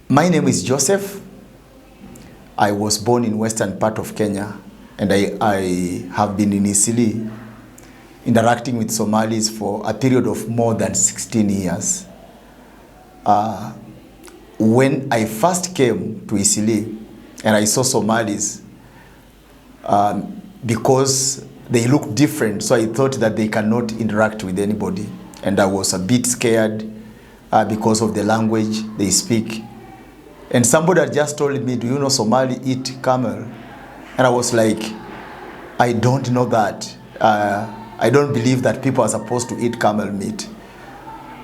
My name is Joseph. I was born in western part of Kenya, and I have been in Isili interacting with Somalis for a period of more than 16 years. When I first came to Isili and I saw Somalis, because they look different, so I thought that they cannot interact with anybody. And I was a bit scared because of the language they speak. And somebody had just told me, do you know Somali eat camel? And I was like, I don't know that. I don't believe that people are supposed to eat camel meat.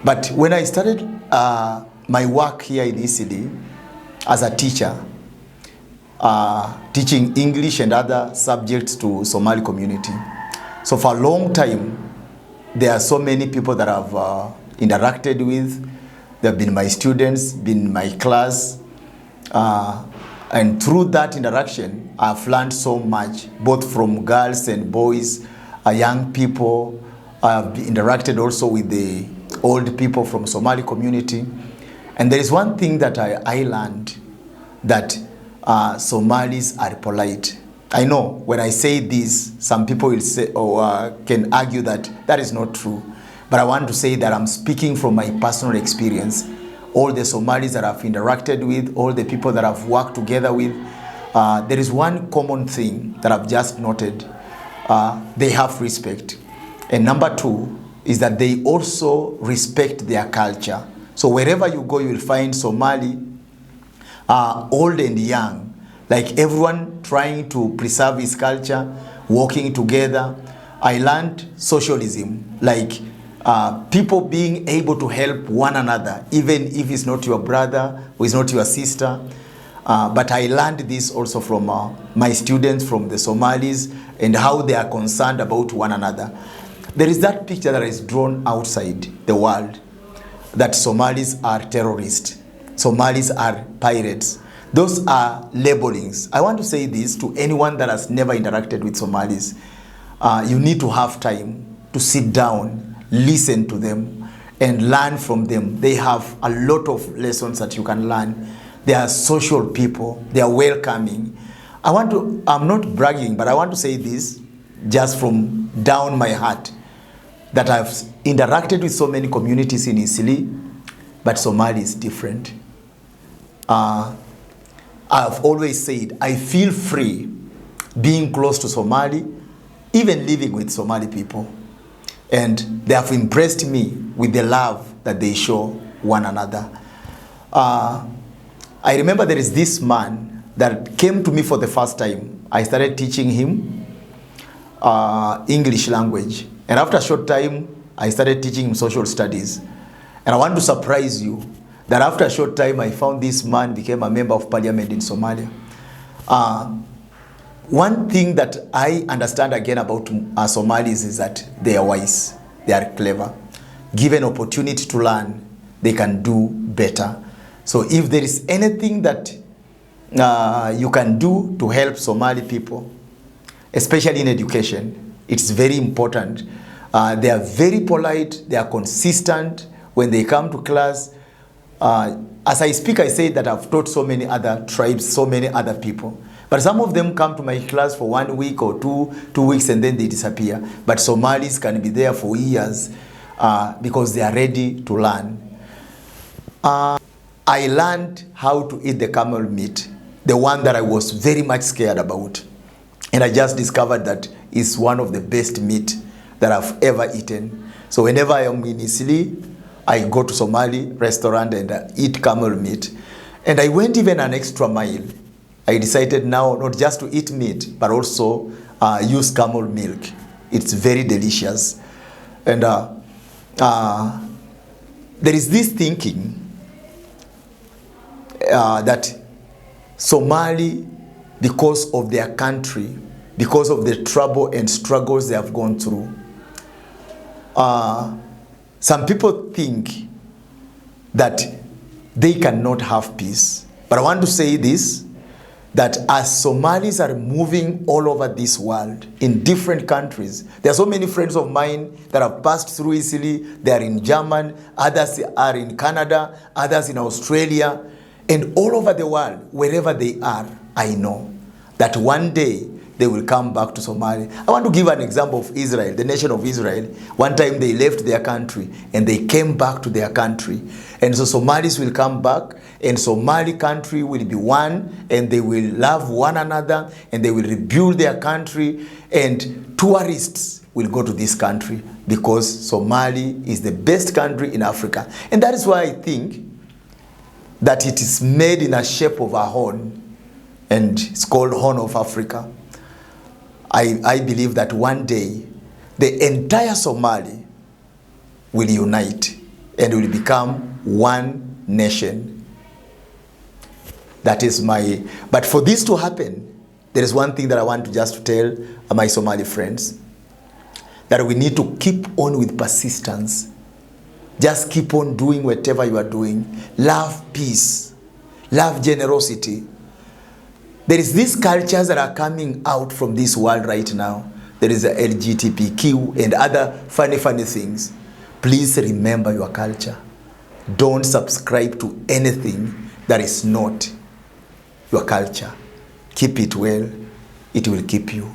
But when I started my work here in Isili as a teacher, teaching English and other subjects to Somali community. So for a long time, there are so many people that I've interacted with. They've been my students, been my class. And through that interaction, I've learned so much, both from girls and boys, young people. I've interacted also with the old people from Somali community. And there is one thing that I learned, that Somalis are polite. I know when I say this, some people will say or can argue that that is not true. But I want to say that I'm speaking from my personal experience. All the Somalis that I've interacted with, all the people that I've worked together with, there is one common thing that I've just noted. They have respect. And number two is that they also respect their culture. So wherever you go, you will find Somali, old and young, like everyone trying to preserve his culture, working together. I learned socialism, like people being able to help one another, even if it's not your brother or it's not your sister. But I learned this also from my students from the Somalis and how they are concerned about one another. There is that picture that is drawn outside the world that Somalis are terrorists, Somalis are pirates. Those are labelings. I want to say this to anyone that has never interacted with Somalis. You need to have time to sit down, listen to them, and learn from them. They have a lot of lessons that you can learn. They are social people. They are welcoming. I'm not bragging, but I want to say this just from down my heart, that I've interacted with so many communities in Isili, but Somali is different. I've always said I feel free being close to Somali, even living with Somali people. And they have impressed me with the love that they show one another. I remember there is this man that came to me for the first time. I started teaching him English language. And after a short time, I started teaching him social studies. And I want to surprise you that after a short time, I found this man became a member of parliament in Somalia. One thing that I understand again about Somalis is that they are wise, they are clever. Given opportunity to learn, they can do better. So if there is anything that you can do to help Somali people, especially in education, it's very important. They are very polite, they are consistent when they come to class. As I speak, I say that I've taught so many other tribes, so many other people. But some of them come to my class for 1 week or two weeks, and then they disappear. But Somalis can be there for years because they are ready to learn. I learned how to eat the camel meat, the one that I was very much scared about. And I just discovered that it's one of the best meat that I've ever eaten. So whenever I am in Isili, I go to Somali restaurant and eat camel meat. And I went even an extra mile. I decided now not just to eat meat, but also use camel milk. It's very delicious. And there is this thinking that Somali, because of their country, because of the trouble and struggles they have gone through, some people think that they cannot have peace. But I want to say this, that as Somalis are moving all over this world, in different countries, there are so many friends of mine that have passed through Isili. They are in Germany, others are in Canada, others in Australia. And all over the world, wherever they are, I know that one day they will come back to Somalia. I want to give an example of Israel, the nation of Israel. One time they left their country and they came back to their country. And so Somalis will come back, and Somali country will be one, and they will love one another, and they will rebuild their country, and tourists will go to this country because Somali is the best country in Africa. And that is why I think that it is made in a shape of a horn, and it's called Horn of Africa. I believe that one day the entire Somali will unite and will become one nation. That is my, but for this to happen, there is one thing that I want to just tell my Somali friends, that we need to keep on with persistence. Just keep on doing whatever you are doing. Love peace. Love generosity. There is these cultures that are coming out from this world right now. There is the LGBTQ and other funny things. Please remember your culture. Don't subscribe to anything that is not your culture. Keep it well. It will keep you.